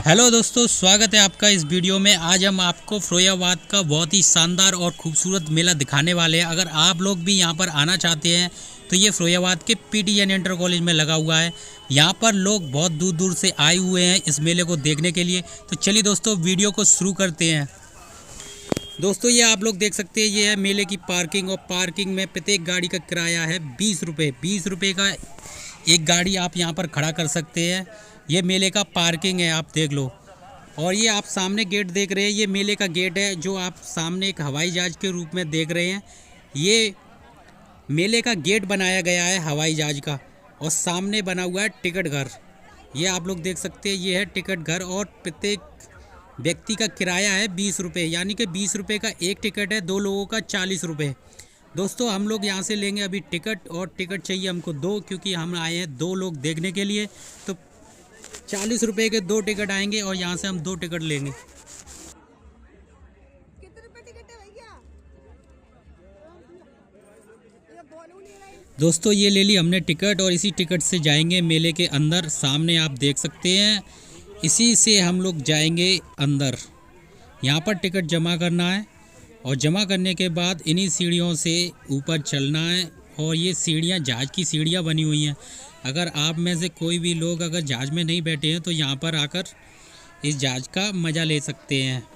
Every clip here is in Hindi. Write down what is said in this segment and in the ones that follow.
हेलो दोस्तों, स्वागत है आपका इस वीडियो में। आज हम आपको फिरोजाबाद का बहुत ही शानदार और खूबसूरत मेला दिखाने वाले हैं। अगर आप लोग भी यहां पर आना चाहते हैं तो ये फिरोजाबाद के पीटीएन इंटर कॉलेज में लगा हुआ है। यहां पर लोग बहुत दूर दूर से आए हुए हैं इस मेले को देखने के लिए। तो चलिए दोस्तों, वीडियो को शुरू करते हैं। दोस्तों, ये आप लोग देख सकते हैं, ये है मेले की पार्किंग। और पार्किंग में प्रत्येक गाड़ी का किराया है 20 रुपये। 20 रुपये का एक गाड़ी आप यहाँ पर खड़ा कर सकते हैं। ये मेले का पार्किंग है, आप देख लो। और ये आप सामने गेट देख रहे हैं, ये मेले का गेट है जो आप सामने एक हवाई जहाज़ के रूप में देख रहे हैं। ये मेले का गेट बनाया गया है हवाई जहाज़ का। और सामने बना हुआ है टिकट घर। ये आप लोग देख सकते हैं, ये है टिकट घर। और प्रत्येक व्यक्ति का किराया है 20 रुपये, यानी कि 20 रुपये का एक टिकट है। 2 लोगों का 40 रुपये। दोस्तों, हम लोग यहाँ से लेंगे अभी टिकट, और टिकट चाहिए हमको 2, क्योंकि हम आए हैं 2 लोग देखने के लिए। तो 40 रुपये के 2 टिकट आएंगे और यहाँ से हम 2 टिकट लेंगे। कितने रुपए टिकट है भैया? दोस्तों, ये ले ली हमने टिकट, और इसी टिकट से जाएंगे मेले के अंदर। सामने आप देख सकते हैं, इसी से हम लोग जाएंगे अंदर। यहाँ पर टिकट जमा करना है, और जमा करने के बाद इन्हीं सीढ़ियों से ऊपर चलना है। और ये सीढ़ियाँ जहाज़ की सीढ़ियाँ बनी हुई हैं। अगर आप में से कोई भी लोग अगर जहाज़ में नहीं बैठे हैं तो यहाँ पर आकर इस जहाज़ का मज़ा ले सकते हैं।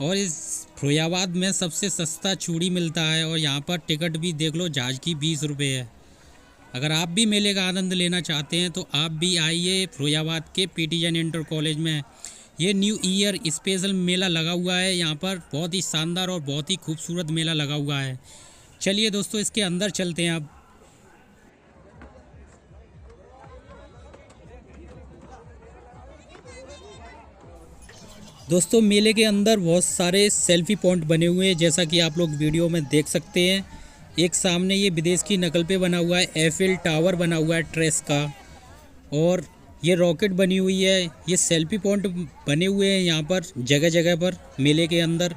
और इस फिरोजाबाद में सबसे सस्ता चूड़ी मिलता है। और यहाँ पर टिकट भी देख लो, जहाज़ की 20 रुपये है। अगर आप भी मेले का आनंद लेना चाहते हैं तो आप भी आइए फिरोजाबाद के पीटीएन इंटर कॉलेज में। ये न्यू ईयर स्पेशल मेला लगा हुआ है। यहाँ पर बहुत ही शानदार और बहुत ही खूबसूरत मेला लगा हुआ है। चलिए दोस्तों, इसके अंदर चलते हैं अब। दोस्तों, मेले के अंदर बहुत सारे सेल्फी पॉइंट बने हुए हैं, जैसा कि आप लोग वीडियो में देख सकते हैं। एक सामने ये विदेश की नकल पे बना हुआ है, एफिल टावर बना हुआ है ट्रेस का। और ये रॉकेट बनी हुई है। ये सेल्फी पॉइंट बने हुए हैं यहाँ पर जगह जगह पर मेले के अंदर।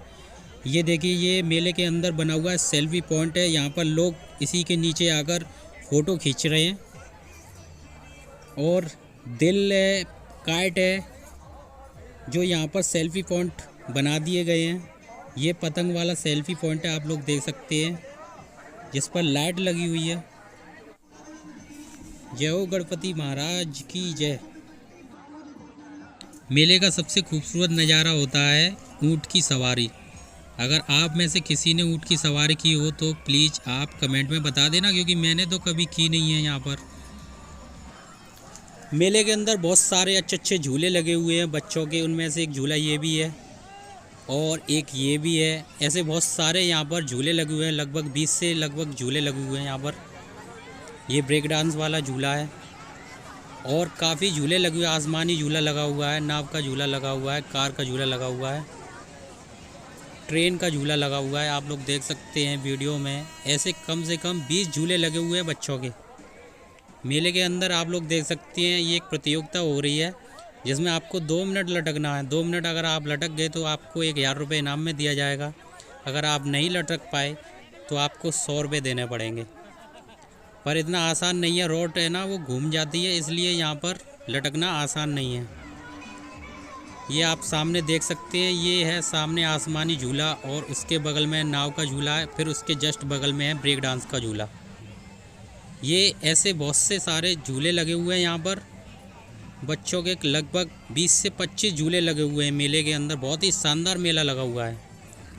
ये देखिए, ये मेले के अंदर बना हुआ है सेल्फी पॉइंट है। यहाँ पर लोग इसी के नीचे आकर फ़ोटो खींच रहे हैं। और दिल है, काइट है, जो यहाँ पर सेल्फी पॉइंट बना दिए गए हैं। ये पतंग वाला सेल्फी पॉइंट है, आप लोग देख सकते हैं, जिस पर लाइट लगी हुई है। जय हो गणपति महाराज की जय। मेले का सबसे खूबसूरत नज़ारा होता है ऊँट की सवारी। अगर आप में से किसी ने ऊँट की सवारी की हो तो प्लीज़ आप कमेंट में बता देना, क्योंकि मैंने तो कभी की नहीं है। यहाँ पर मेले के अंदर बहुत सारे अच्छे अच्छे झूले लगे हुए हैं बच्चों के। उनमें से एक झूला ये भी है, और एक ये भी है। ऐसे बहुत सारे यहाँ पर झूले लगे हुए हैं। लगभग 20 से लगभग झूले लगे हुए हैं यहाँ पर। ये ब्रेक डांस वाला झूला है, और काफ़ी झूले लगे हुए हैं। आसमानी झूला लगा हुआ है, नाव का झूला लगा हुआ है, कार का झूला लगा हुआ है, ट्रेन का झूला लगा हुआ है। आप लोग देख सकते हैं वीडियो में। ऐसे कम से कम 20 झूले लगे हुए हैं बच्चों के मेले के अंदर। आप लोग देख सकते हैं, ये एक प्रतियोगिता हो रही है जिसमें आपको 2 मिनट लटकना है। 2 मिनट अगर आप लटक गए तो आपको 1000 रुपये इनाम में दिया जाएगा। अगर आप नहीं लटक पाए तो आपको 100 रुपये देने पड़ेंगे। पर इतना आसान नहीं है, रोड है ना वो घूम जाती है, इसलिए यहाँ पर लटकना आसान नहीं है। ये आप सामने देख सकते हैं, ये है सामने आसमानी झूला, और उसके बगल में नाव का झूला है। फिर उसके जस्ट बगल में है ब्रेक डांस का झूला। ये ऐसे बहुत से सारे झूले लगे हुए हैं यहाँ पर बच्चों के। लगभग 20 से 25 झूले लगे हुए हैं मेले के अंदर। बहुत ही शानदार मेला लगा हुआ है।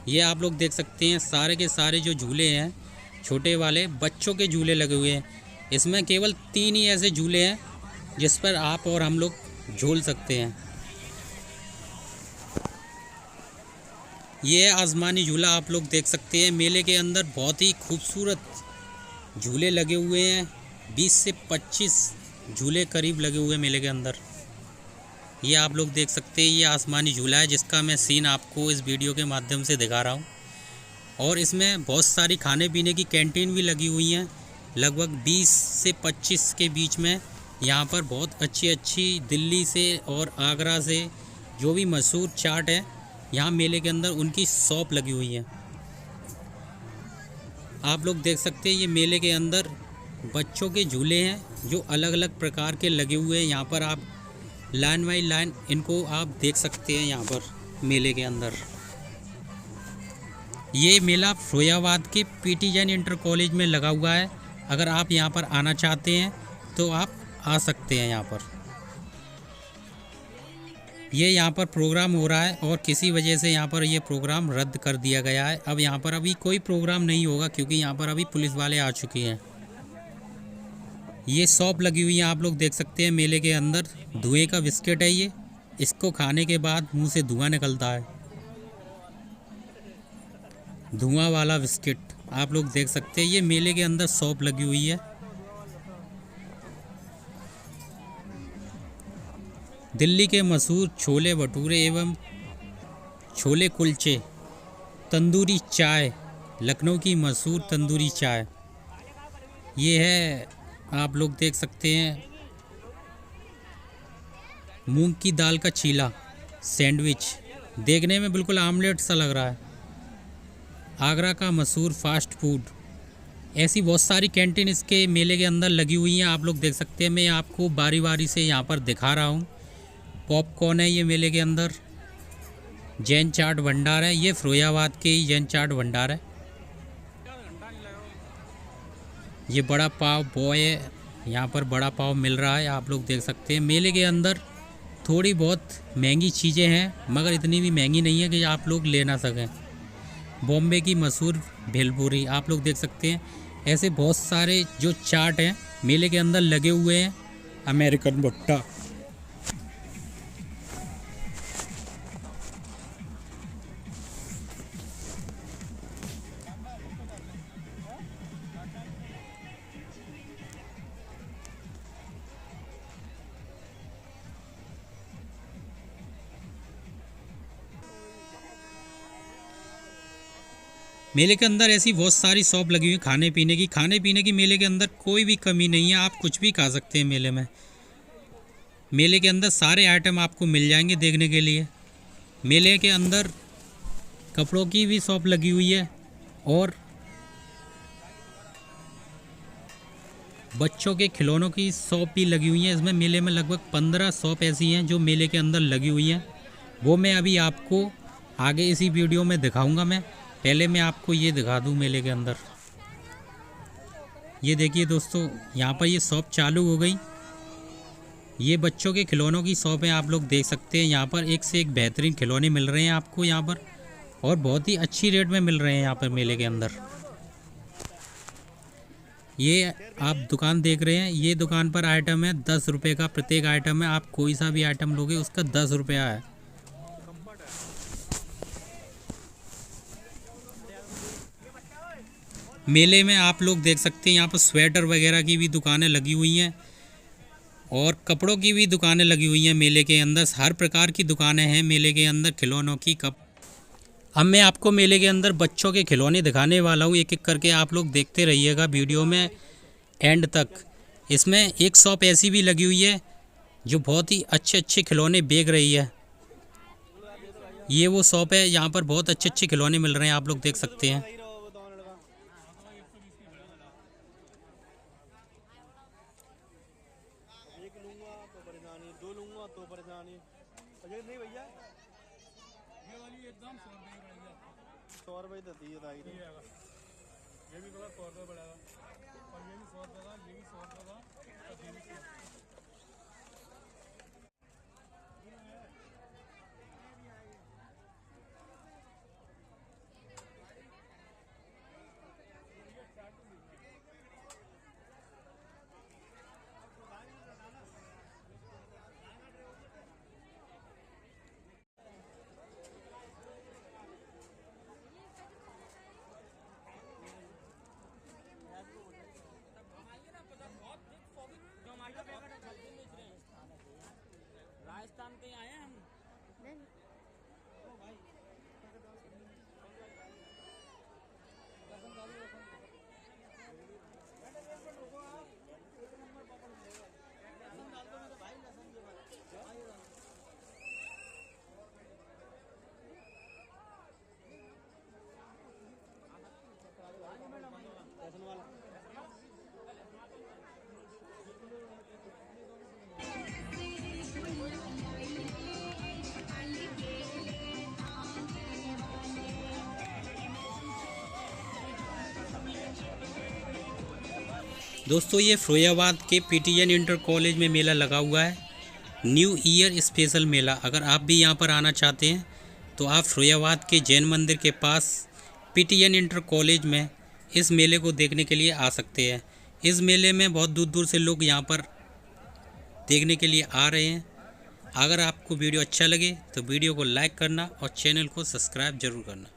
ये आप लोग देख सकते हैं, सारे के सारे जो झूले हैं छोटे वाले बच्चों के झूले लगे हुए हैं। इसमें केवल 3 ही ऐसे झूले हैं जिस पर आप और हम लोग झूल सकते हैं। ये आसमानी झूला आप लोग देख सकते हैं। मेले के अंदर बहुत ही खूबसूरत झूले लगे हुए हैं। 20 से 25 झूले करीब लगे हुए हैं मेले के अंदर। ये आप लोग देख सकते हैं, ये आसमानी झूला है जिसका मैं सीन आपको इस वीडियो के माध्यम से दिखा रहा हूँ। और इसमें बहुत सारी खाने पीने की कैंटीन भी लगी हुई हैं। लगभग 20 से 25 के बीच में यहाँ पर बहुत अच्छी अच्छी दिल्ली से और आगरा से जो भी मशहूर चाट है, यहाँ मेले के अंदर उनकी शॉप लगी हुई है। आप लोग देख सकते हैं, ये मेले के अंदर बच्चों के झूले हैं जो अलग अलग प्रकार के लगे हुए हैं। यहाँ पर आप लाइन बाई लाइन इनको आप देख सकते हैं। यहाँ पर मेले के अंदर ये मेला फिरोजाबाद के पीटी जैन इंटर कॉलेज में लगा हुआ है। अगर आप यहाँ पर आना चाहते हैं तो आप आ सकते हैं। यहाँ पर ये यहाँ पर प्रोग्राम हो रहा है और किसी वजह से यहाँ पर ये प्रोग्राम रद्द कर दिया गया है। अब यहाँ पर अभी कोई प्रोग्राम नहीं होगा क्योंकि यहाँ पर अभी पुलिस वाले आ चुके हैं। ये शॉप लगी हुई है, आप लोग देख सकते हैं मेले के अंदर। धुएं का बिस्किट है ये, इसको खाने के बाद मुंह से धुआं निकलता है। धुआं वाला बिस्किट आप लोग देख सकते हैं। ये मेले के अंदर शॉप लगी हुई है। दिल्ली के मशहूर छोले भटूरे एवं छोले कुलचे, तंदूरी चाय, लखनऊ की मशहूर तंदूरी चाय ये है। आप लोग देख सकते हैं मूंग की दाल का चीला सैंडविच, देखने में बिल्कुल आमलेट सा लग रहा है। आगरा का मशहूर फास्ट फूड, ऐसी बहुत सारी कैंटीन इसके मेले के अंदर लगी हुई हैं। आप लोग देख सकते हैं। मैं आपको बारी बारी से यहाँ पर दिखा रहा हूँ। पॉपकॉर्न है ये मेले के अंदर। जैन चाट भंडार है, ये फिरोजाबाद के ही जैन चाट भंडार है। ये बड़ा पाव बॉय है, यहाँ पर बड़ा पाव मिल रहा है। आप लोग देख सकते हैं मेले के अंदर थोड़ी बहुत महंगी चीज़ें हैं मगर इतनी भी महंगी नहीं है कि आप लोग ले ना सकें। बॉम्बे की मशहूर भेलपूरी आप लोग देख सकते हैं। ऐसे बहुत सारे जो चाट हैं मेले के अंदर लगे हुए हैं। अमेरिकन भुट्टा, मेले के अंदर ऐसी बहुत सारी शॉप लगी हुई है खाने पीने की। मेले के अंदर कोई भी कमी नहीं है, आप कुछ भी खा सकते हैं मेले में। मेले के अंदर सारे आइटम आपको मिल जाएंगे देखने के लिए। मेले के अंदर कपड़ों की भी शॉप लगी हुई है और बच्चों के खिलौनों की शॉप भी लगी हुई है। इसमें मेले में लगभग 15 शॉप ऐसी हैं जो मेले के अंदर लगी हुई हैं। वो मैं अभी आपको आगे इसी वीडियो में दिखाऊंगा। मैं पहले मैं आपको ये दिखा दूं मेले के अंदर। ये देखिए दोस्तों, यहाँ पर ये शॉप चालू हो गई। ये बच्चों के खिलौनों की शॉप है, आप लोग देख सकते हैं। यहाँ पर एक से एक बेहतरीन खिलौने मिल रहे हैं आपको यहाँ पर, और बहुत ही अच्छी रेट में मिल रहे हैं यहाँ पर मेले के अंदर। ये आप दुकान देख रहे हैं, ये दुकान पर आइटम है 10 रुपये का प्रत्येक आइटम है। आप कोई सा भी आइटम लोगे उसका 10 रुपया है। मेले में आप लोग देख सकते हैं यहाँ पर स्वेटर वगैरह की भी दुकानें लगी हुई हैं और कपड़ों की भी दुकानें लगी हुई हैं। मेले के अंदर हर प्रकार की दुकानें हैं मेले के अंदर, खिलौनों की। अब मैं आपको मेले के अंदर बच्चों के खिलौने दिखाने वाला हूँ एक एक करके। आप लोग देखते रहिएगा वीडियो में एंड तक। इसमें एक शॉप ऐसी भी लगी हुई है जो बहुत ही अच्छे अच्छे खिलौने बेच रही है। ये वो शॉप है, यहाँ पर बहुत अच्छे अच्छे खिलौने मिल रहे हैं, आप लोग देख सकते हैं। दोस्तों ये फिरोजाबाद के पीटीएन इंटर कॉलेज में मेला लगा हुआ है, न्यू ईयर स्पेशल मेला। अगर आप भी यहाँ पर आना चाहते हैं तो आप फिरोजाबाद के जैन मंदिर के पास पीटीएन इंटर कॉलेज में इस मेले को देखने के लिए आ सकते हैं। इस मेले में बहुत दूर दूर से लोग यहाँ पर देखने के लिए आ रहे हैं। अगर आपको वीडियो अच्छा लगे तो वीडियो को लाइक करना और चैनल को सब्सक्राइब जरूर करना।